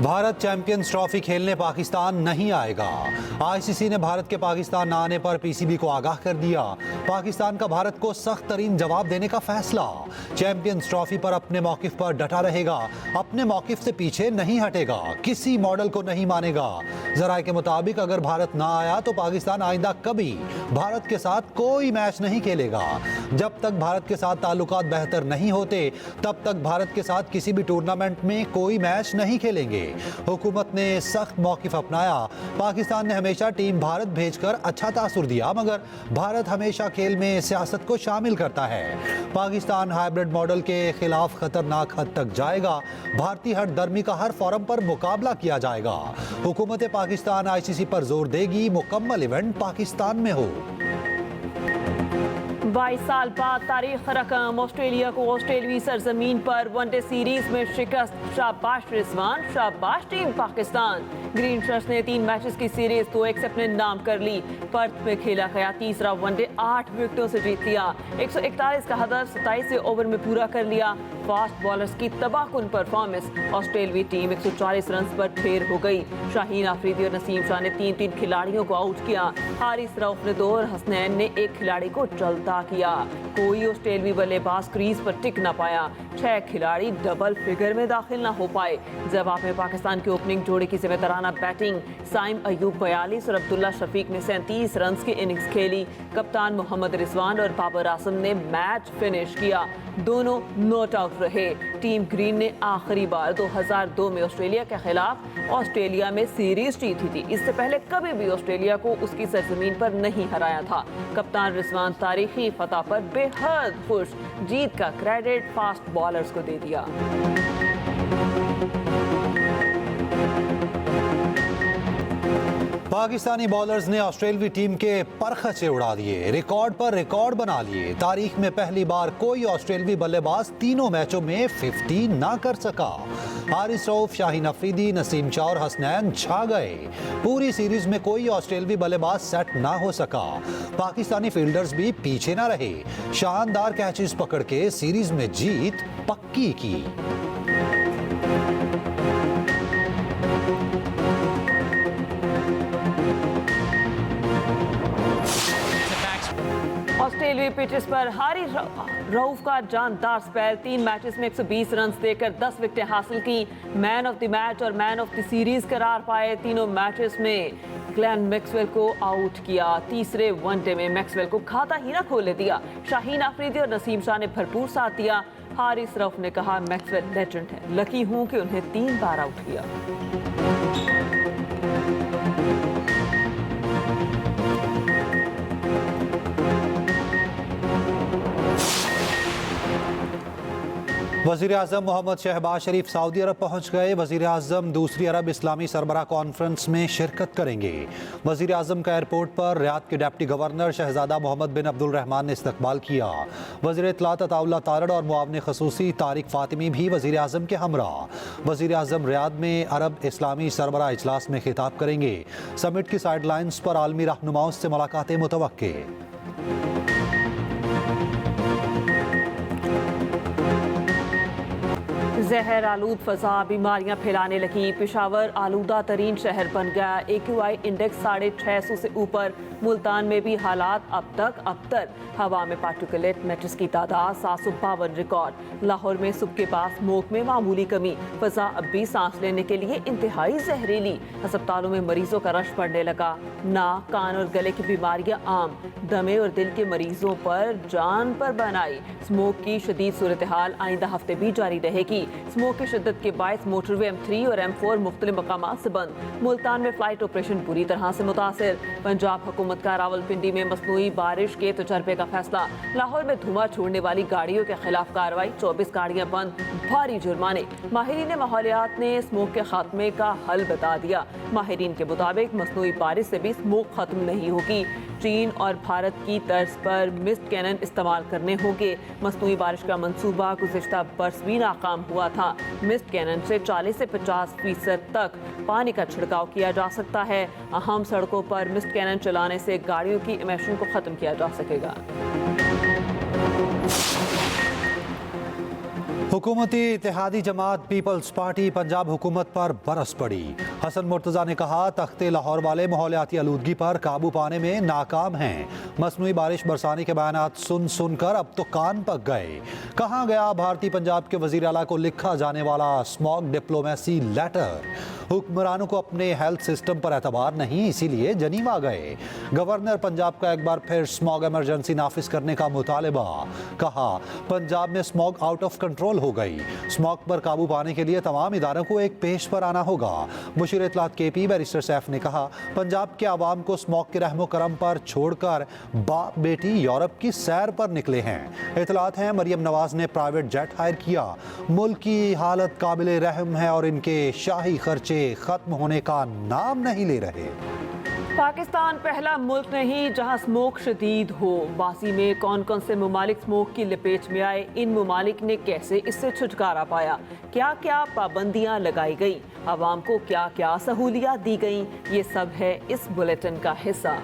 Bharat champions trophy खेलने पाकिस्तान नहीं आएगा। आईसीसी ने भारत के पाकिस्तान न आने पर पीसीबी को आगाह कर दिया। पाकिस्तान का भारत को सख्त तरीन जवाब देने का फैसला। चैंपियंस ट्रॉफी पर अपने मौकिफ पर डटा रहेगा, अपने मौकिफ से पीछे नहीं हटेगा, किसी मॉडल को नहीं मानेगा। जराये के मुताबिक अगर भारत ना आया तो पाकिस्तान आइंदा कभी भारत के साथ कोई मैच नहीं खेलेगा। जब तक भारत के साथ ताल्लुकात बेहतर नहीं होते तब तक भारत के साथ किसी भी टूर्नामेंट में कोई मैच नहीं खेलेंगे। हुकूमत ने सख्त मौकिफ अपनाया। पाकिस्तान ने हमेशा टीम भारत भेजकर अच्छा तासुर दिया, मगर भारत हमेशा खेल में सियासत को शामिल करता है। पाकिस्तान हाइब्रिड मॉडल के खिलाफ खतरनाक हद तक जाएगा। भारतीय हट दर्मी का हर फोरम पर मुकाबला किया जाएगा। हुकूमत पाकिस्तान आईसीसी पर जोर देगी मुकम्मल इवेंट पाकिस्तान में हो। 22 साल बाद तारीख रकम, ऑस्ट्रेलिया को ऑस्ट्रेलवी सरजमीन पर वनडे सीरीज में शिकस्त। शाबाश रिजवान, शाबाश टीम पाकिस्तान। ग्रीन शर्ट्स ने 3 मैचेस की सीरीज 2-1 से अपने नाम कर ली। पर्थ में खेला गया तीसरा वनडे 8 विकेटों से जीत लिया। 141 का हदफ 27 ओवर में पूरा कर लिया। फास्ट बॉलर्स की तबाहकुन परफॉर्मेंस, ऑस्ट्रेलवी टीम 140 रन पर ढेर हो गई। शाहीन आफरीदी और नसीम शाह ने 3-3 खिलाड़ियों को आउट किया। हारिस रऊफ ने 2 और हसनैन ने 1 खिलाड़ी को चलता किया। कोई ऑस्ट्रेलवी बल्लेबाज क्रीज पर टिक न पाया। 6 खिलाड़ी डबल फिगर में दाखिल न हो पाए। जवाब में पाकिस्तान की ओपनिंग जोड़ी की जिम्मेदाराना बैटिंग, साइम अयूब 42 और अब्दुल्ला शफीक ने 37 रन की इनिंग्स खेली। कप्तान मोहम्मद रिजवान और बाबर आजम ने मैच फिनिश किया। दोनों नॉट आउट रहे। टीम ग्रीन ने आखिरी बार 2002 में ऑस्ट्रेलिया के खिलाफ ऑस्ट्रेलिया में सीरीज जीती थी। इससे पहले कभी भी ऑस्ट्रेलिया को उसकी सरजमीन पर नहीं हराया था। कप्तान रिजवान तारीखी फतह पर बेहद खुश, जीत का क्रेडिट फास्ट बॉलर्स को दे दिया। पाकिस्तानी बॉलर्स ने ऑस्ट्रेलवी टीम के परखचे उड़ा दिए, रिकॉर्ड पर रिकॉर्ड बना लिए। तारीख में पहली बार कोई ऑस्ट्रेलवी बल्लेबाज तीनों मैचों में 50 ना कर सका। हारिस रऊफ, शाहीन अफरीदी, नसीम शाह और हसनैन छा गए। पूरी सीरीज में कोई ऑस्ट्रेलवी बल्लेबाज सेट ना हो सका। पाकिस्तानी फील्डर्स भी पीछे ना रहे। शानदार कैचेस पकड़ के सीरीज में जीत पक्की की। ऑस्ट्रेलियाई पिचेस पर हारिस रऊफ का जानदार स्पेल, 3 मैचेस में 120 रन देकर 10 विकेटें हासिल की। मैन ऑफ द मैच और मैन ऑफ द सीरीज करार पाए। तीनों मैचेस में ग्लेन मैक्सवेल को आउट किया। तीसरे वनडे में मैक्सवेल को खाता ही ना खोलने दिया। शाहीन आफरीदी और नसीम शाह ने भरपूर साथ दिया। हारिस रऊफ ने कहा, मैक्सवेल लेजेंड है, लकी हूं कि उन्हें 3 बार आउट किया। वज़ीर आज़म मोहम्मद शहबाज शरीफ सऊदी अरब पहुँच गए। वज़ीर आज़म दूसरी अरब इस्लामी सरबराह कॉन्फ्रेंस में शिरकत करेंगे। वज़ीर आज़म का एयरपोर्ट पर रियाद के डिप्टी गवर्नर शहजादा मोहम्मद बिन अब्दुल रहमान ने इस्तकबाल किया। वज़ीर इत्तलात अताउल्लाह तारड़ और मुआविन ख़ुसूसी तारिक फ़ातिमी भी वज़ीर आज़म के हमरा। वज़ीर आज़म रियाद में अरब इस्लामी सरबराह इजलास में खिताब करेंगे। समिट की साइडलाइंस पर आलमी रहनुमाओं से मुलाकातें मुतवक्के। जहर आलूद फजा बीमारियां फैलाने लगी। पेशावर आलूदा तरीन शहर बन गया। AQI इंडेक्स 650 से ऊपर। मुल्तान में भी हालात अब तक अबतर। हवा में पार्टिकुलेट मैटर्स की तादाद 752 रिकॉर्ड। लाहौर में सुबह के बाद स्मोक में मामूली कमी। फजा अब भी सांस लेने के लिए इंतहाई जहरीली। अस्पतालों में मरीजों का रश बढ़ने लगा। नाक, कान और गले की बीमारियां आम। दमे और दिल के मरीजों पर जान पर बनाई। स्मोक की शदीद सूरत हाल आइंदा हफ्ते भी जारी रहेगी। स्मोक की शिद्दत के बायस मोटरवे M3 और M4 मुख्तलिफ मकामात से बंद। मुल्तान में फ्लाइट ऑपरेशन बुरी तरह से मुतासिर। पंजाब हुकूमत का रावलपिंडी में मसनूई बारिश के तजर्बे का फैसला। लाहौर में धुआं छोड़ने वाली गाड़ियों के खिलाफ कार्रवाई, 24 गाड़ियां बंद, भारी जुर्माने। माहिरीन माहौलियात ने स्मोक के खात्मे का हल बता दिया। माहिरीन के मुताबिक मसनूई बारिश से भी स्मोक खत्म नहीं होगी। चीन और भारत की तर्ज पर मिस्ट कैनन इस्तेमाल करने होंगे। मसनूई बारिश का मंसूबा गुज़िश्ता बरस भी नाकाम हुआ था। मिस्ट कैनन से 40 से 50% तक पानी का छिड़काव किया जा सकता है। अहम सड़कों पर मिस्ट कैनन चलाने से गाड़ियों की इमिशन को ख़त्म किया जा सकेगा। हुकूमती इत्तेहादी जमात पीपल्स पार्टी पंजाब हुकूमत पर बरस पड़ी। हसन मुर्तजा ने कहा तख्ते लाहौर वाले माहौलियाती आलूदगी पर काबू पाने में नाकाम हैं। मसनूई बारिश बरसाने के बयानात सुन सुनकर अब तो कान पक गए। कहाँ गया भारतीय पंजाब के वजीर आला को लिखा जाने वाला स्मॉग डिप्लोमेसी लेटर। हुक्मरानों को अपने हेल्थ सिस्टम पर एतबार नहीं, इसीलिए जनीवा गए। गवर्नर पंजाब का एक बार फिर स्मॉग इमरजेंसी नाफिज करने का मुतालबा। कहा पंजाब में स्मॉग आउट ऑफ कंट्रोल हो गई। स्मॉग पर काबू पाने के लिए तमाम इदारों को एक पेश पर आना होगा। मुशीर इत्तलात KP बैरिस्टर सैफ ने कहा पंजाब के आवाम को स्मॉग के रहमो करम पर छोड़कर बाप बेटी यूरोप की सैर पर निकले हैं। इत्तलात हैं मरियम नवाज ने प्राइवेट जेट हायर किया। मुल्क की हालत काबिले रहम है और इनके शाही खर्चे खत्म होने का नाम नहीं ले रहे। पाकिस्तान पहला मुल्क नहीं जहां स्मोक शदीद हो। बासी में कौन कौन से ममालिक स्मोक की लपेट में आए, इन ममालिक ने कैसे इससे छुटकारा पाया, क्या क्या पाबंदियां लगाई गई, आवाम को क्या क्या सहूलियात दी गई, ये सब है इस बुलेटिन का हिस्सा।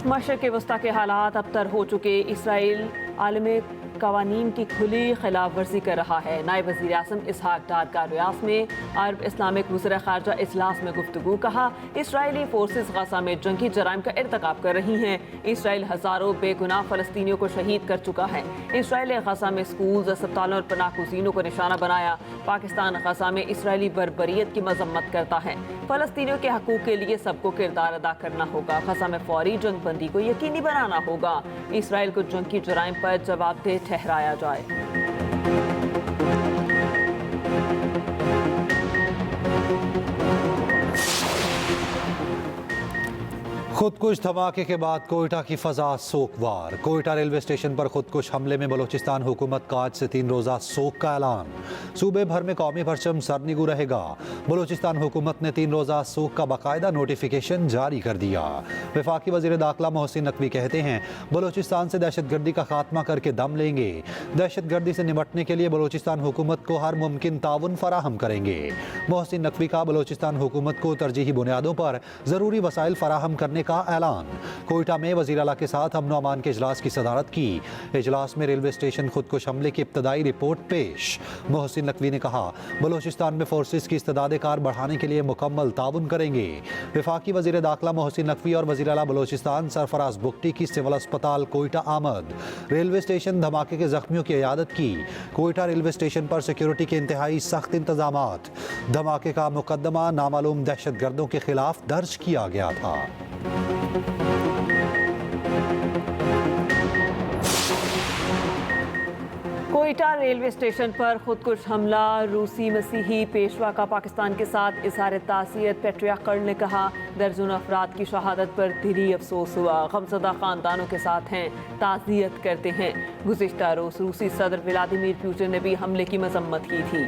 मशरिक़ वस्ता के हालात अबतर हो चुके। इसराइल आलमी कवानीन की खुली खिलाफ वर्जी कर रहा है। नायब वज़ीर आज़म इसहाक डार का रियास में अरब इस्लामिक वज़ीर ख़ारजा इजलास में गुफ्तगू। कहा इसराइली फोर्सेस गज़ा में जंगी जराइम का इर्तिकाब कर रही हैं। इसराइल हज़ारों बेगुनाह फ़लस्तीनियों को शहीद कर चुका है। इसराइल गज़ा में स्कूल्स, अस्पतालों और पनाहगज़ीनों को निशाना बनाया। पाकिस्तान गज़ा में इसराइली बर्बरियत की मजम्मत करता है। फ़लस्तीनियों के हकूक़ के लिए सबको किरदार अदा करना होगा। गज़ा में फौरी जंगबंदी को यकीनी बनाना होगा। इसराइल को जंगी जराइम पर जवाबदेह ठहराया जाए। खुदकुश धमाके के बाद कोयटा की फजा सोकवार। कोयटा रेलवे स्टेशन पर खुदकुश हमले में बलोचिस्तान हुकूमत का आज से 3 रोज़ा सोक का ऐलान। सूबे भर में कौमी परचम सरनिगू रहेगा। बलोचिस्तान हुकूमत ने 3 रोज़ा सोक का बाकायदा नोटिफिकेशन जारी कर दिया। वफाकी वज़ीर दाखिला मोहसिन नकवी कहते हैं बलोचिस्तान से दहशतगर्दी का खात्मा करके दम लेंगे। दहशतगर्दी से निपटने के लिए बलोचिस्तान हुकूमत को हर मुमकिन ताउन फराहम करेंगे। मोहसिन नकवी का बलोचिस्तान हुकूमत को तरजीही बुनियादों पर ज़रूरी वसाइल फराहम करने का ऐलान। कोयटा में वज़ीर आला के साथ अमन अमान के इजलास की सदारत की। इजलास में रेलवे स्टेशन खुदकुश हमले की इब्तदाई रिपोर्ट पेश। मोहसिन नकवी ने कहा बलोचिस्तान में फोर्सेस की इस्तेदाद कार बढ़ाने के लिए मुकम्मल ताउन करेंगे। वफाकी वज़ीर दाखिला मोहसिन नकवी और वज़ीर आला बलोचिस्तान सरफराज बुगटी की सिविल अस्पताल कोयटा आमद। रेलवे स्टेशन धमाके के जख्मियों की इयादत की। कोयटा रेलवे स्टेशन पर सिक्योरिटी के इंतहाई सख्त इंतजामात। धमाके का मुकदमा नामालूम दहशतगर्दों के खिलाफ दर्ज किया गया था। कोयटा रेलवे स्टेशन पर खुदकुश हमला। रूसी मसीही पेशवा का पाकिस्तान के साथ इजहार ताज़ियत। पेट्रियार्क ने कहा दर्जनों अफराद की शहादत पर दिली अफसोस हुआ। गमज़दा ख़ानदानों के साथ हैं, ताज़ियत करते हैं। गुज़िश्ता रोज़ रूसी सदर व्लादिमीर पुतिन ने भी हमले की मजम्मत की थी।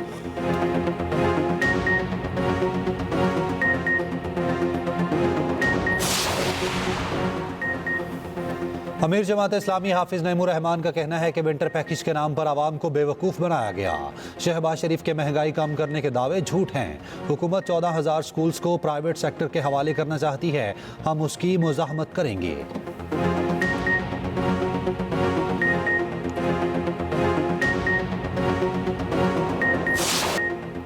अमीर जमात इस्लामी हाफिज नईमुर रहमान का कहना है कि विंटर पैकेज के नाम पर आवाम को बेवकूफ़ बनाया गया। शहबाज शरीफ के महंगाई कम करने के दावे झूठ हैं। हुकूमत 14,000 स्कूल्स को प्राइवेट सेक्टर के हवाले करना चाहती है, हम उसकी मुज़ाहमत करेंगे।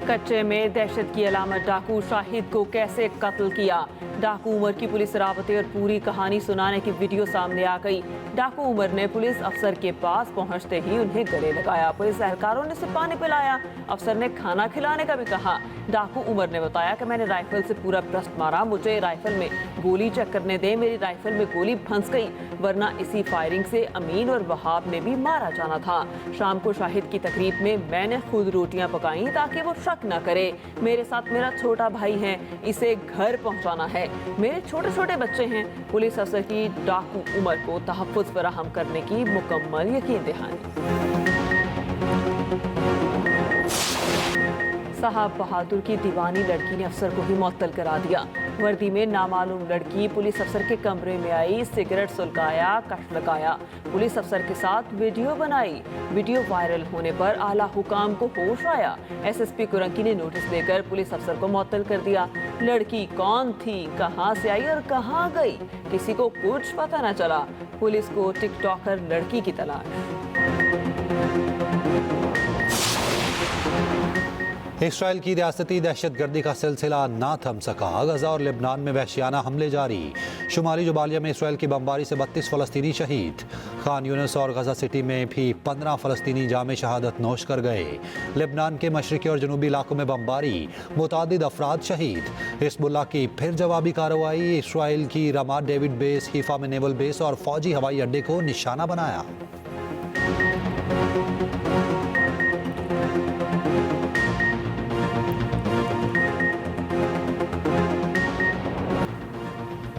कच्चे में दहशत की अलामत। डाकू शाहिद को कैसे कत्ल किया। डाकू उमर की पुलिस राबते और पूरी कहानी सुनाने की वीडियो सामने आ गई। डाकू उमर ने पुलिस अफसर के पास पहुंचते ही उन्हें गले लगाया। पुलिस एहलकारों ने उसे पानी पिलाया। अफसर ने खाना खिलाने का भी कहा। डाकू उमर ने बताया कि मैंने राइफल से पूरा ब्रस्ट मारा, मुझे राइफल में गोली चेक करने दे। मेरी राइफल में गोली फंस गई, वरना इसी फायरिंग से अमीन और वहाब ने भी मारा जाना था। शाम को शाहिद की तकरीब में मैंने खुद रोटियां पकाई ताकि वो शक न करे। मेरे साथ मेरा छोटा भाई है, इसे घर पहुंचाना है। मेरे छोटे छोटे बच्चे हैं। पुलिस अफसर की डाकू उमर को तहफ़्फ़ुज़ फराहम करने की मुकम्मल यकीन दहानी। साहब बहादुर की दीवानी लड़की ने अफसर को ही मुअत्तल करा दिया। वर्दी में नामालूम लड़की पुलिस अफसर के कमरे में आई, सिगरेट सुलगाया, कश लगाया, पुलिस अफसर के साथ वीडियो बनाई। वीडियो वायरल होने पर आला हुकाम को होश आया। एसएसपी कुरंकी ने नोटिस देकर पुलिस अफसर को मुअत्तल कर दिया। लड़की कौन थी, कहां से आई और कहां गई, किसी को कुछ पता न चला। पुलिस को टिकटॉकर लड़की की तलाश। इसराइल की रियासती दहशतगर्दी का सिलसिला ना थम सका। गजा और लेबनान में वहशियाना हमले जारी। शुमाली जुबालिया में इसराइल की बमबारी से 32 फ़लस्तीनी शहीद। खान यूनिस और गजा सिटी में भी 15 फ़लस्तीनी जामे शहादत नोश कर गए। लेबनान के मशरक़ी और जनूबी इलाकों में बमबारी, मुतादिद अफराद शहीद। हिज़्बुल्लाह की फिर जवाबी कार्रवाई। इसराइल की रमात डेविड बेस, हीफा में नेवल बेस और फौजी हवाई अड्डे को निशाना बनाया।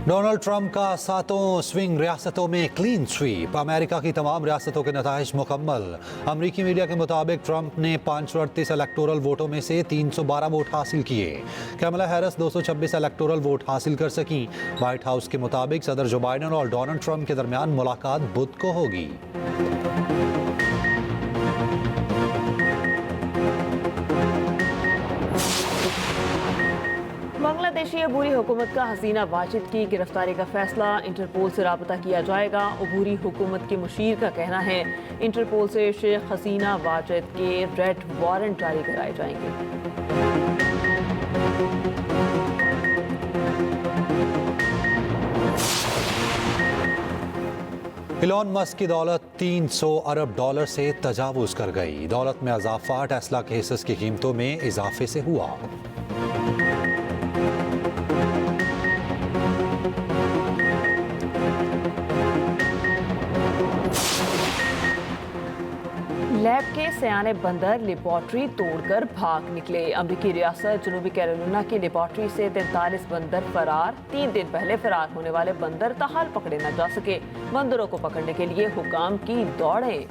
डोनाल्ड ट्रंप का 7 स्विंग रियासतों में क्लीन स्वीप। अमेरिका की तमाम रियासतों के नताइज मुकम्मल। अमरीकी मीडिया के मुताबिक ट्रंप ने 538 इलेक्टोरल वोटों में से 312 वोट हासिल किए। कमला हैरिस 226 इलेक्टोरल वोट हासिल कर सकी। व्हाइट हाउस के मुताबिक सदर जो बाइडेन और डोनाल्ड ट्रंप के दरमियान मुलाकात बुध को होगी। बांग्लादेशी अबूरी हुकूमत का हसीना वाजिद की गिरफ्तारी का फैसला। इंटरपोल से राबता किया जाएगा। अबूरी हुकूमत के मुशीर का कहना है इंटरपोल से शेख हसीना वाजिद के रेड वारंट जारी कराए जाएंगे। इलॉन मस्क की दौलत 300 अरब डॉलर से तजावुज कर गई। दौलत में इजाफा टेस्ला के हिस्से की कीमतों में इजाफे से हुआ। लैब के सयाने बंदर लेबॉर्ट्री तोड़कर भाग निकले। अमरीकी रियासत जनूबी कैरोलिना की लेबॉर्ट्री से 43 बंदर फरार। 3 दिन पहले फरार होने वाले बंदर ताहाल पकड़े न जा सके। बंदरों को पकड़ने के लिए हुकाम की दौड़ें।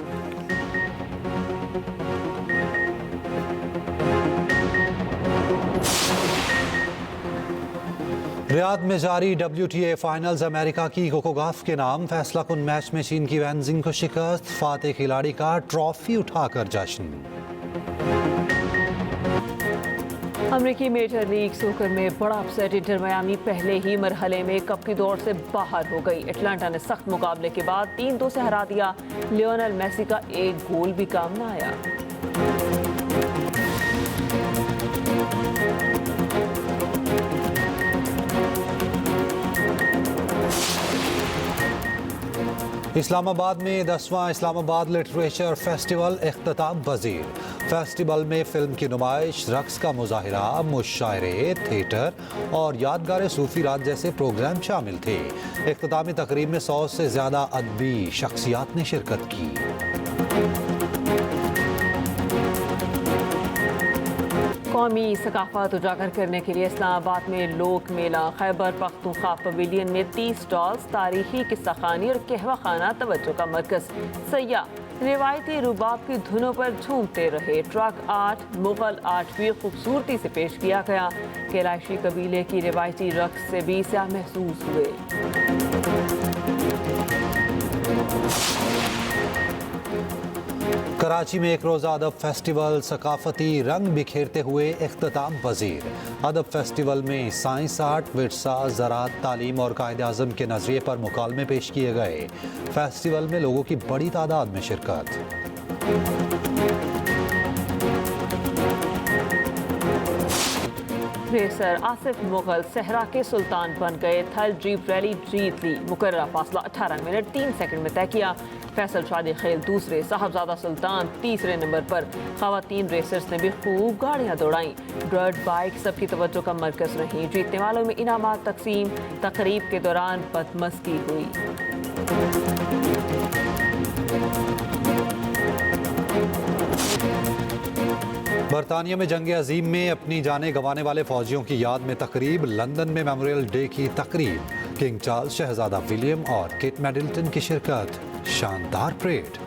रियाद में जारी WTA फाइनल्स। अमेरिका की कोको गॉफ के नाम। फैसला कुन मैच में चीन की वैनजिंग को शिकस्त। फातेह खिलाड़ी का ट्रॉफी उठाकर जश्न। अमरीकी मेजर लीग सोकर में बड़ा अपसेट। इंटर मियामी पहले ही मरहले में कप की दौड़ से बाहर हो गई। एटलांटा ने सख्त मुकाबले के बाद 3-2 से हरा दिया। लियोनेल मेसी का एक गोल भी काम न आया। इस्लामाबाद में 10वां इस्लामाबाद लिटरेचर फेस्टिवल इख्तिताम पजीर। फेस्टिवल में फिल्म की नुमाइश, रक्स का मुजाहिरा, मुशायरे, थिएटर और यादगार सूफी रात जैसे प्रोग्राम शामिल थे। इख्तितामी तकरीब में 100 से ज़्यादा अदबी शख्सियात ने शिरकत की। कौमी सकाफत उजागर करने के लिए इस्लामाबाद में लोक मेला। खैबर पख्तूनख्वा पवेलियन में 30 स्टॉल्स, तारीखी किस्सा खानी और कहवा खाना तवज्जो का मरकज। सयाह रिवायती रुबाब की धुनों पर झूमते रहे। ट्रक आर्ट, मुगल आर्ट भी खूबसूरती से पेश किया गया। कैलाशी कबीले की रिवायती रक्स से भी स्याह महसूस हुए। कराची में एक रोज़ा अदब फेस्टिवल सकाफती रंग बिखेरते हुए इख्तिताम पजीर। अदब फेस्टिवल में साइंस, आर्ट, विरसा, ज़राअत, तालीम और कायदे आज़म के नज़रिए पर मुकालमे पेश किए गए। फेस्टिवल में लोगों की बड़ी तादाद में शिरकत। रेसर आसिफ मुगल सहरा के सुल्तान बन गए। थल जीप रैली जीत ली। मुकर्ररा फासला 18 मिनट 3 सेकंड में तय किया। फैसल शादी खेल दूसरे, साहबजादा सुल्तान तीसरे नंबर पर। खवातीन रेसर्स ने भी खूब गाड़ियां दौड़ाई। डर्ट बाइक सबकी तवज्जो का मरकज रही। जीतने वालों में इनामात तकसीम। तकरीब के दौरान बदमस्ती हुई। बरतानिया में जंग अजीम में अपनी जानें गंवाने वाले फौजियों की याद में तकरीब। लंदन में मेमोरियल डे की तकरीब। किंग चार्ल्स, शहजादा विलियम और केट मिडलटन की शिरकत। शानदार परेड।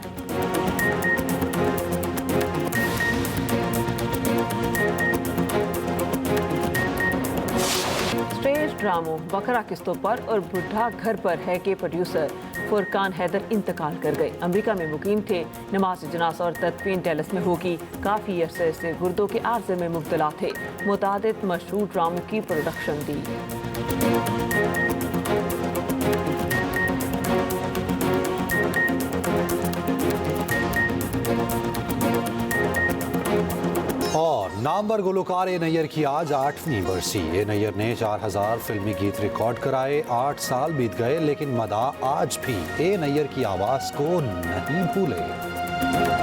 स्टेज ड्रामों बकरा किस्तों पर और बुढ़ा घर पर है के प्रोड्यूसर फुरकान हैदर इंतकाल कर गए। अमेरिका में मुकीम थे। नमाज जनाजा और तदफीन डैलस में होगी। काफ़ी अरसे से गुर्दों के आर्जे में मुब्तला थे। मुतादिद मशहूर ड्रामों की प्रोडक्शन दी। और नामवर गुलकार ए नैयर की आज 8वीं बरसी। ए नैयर ने 4000 फिल्मी गीत रिकॉर्ड कराए। 8 साल बीत गए लेकिन मदा आज भी ए नैयर की आवाज को नहीं भूले।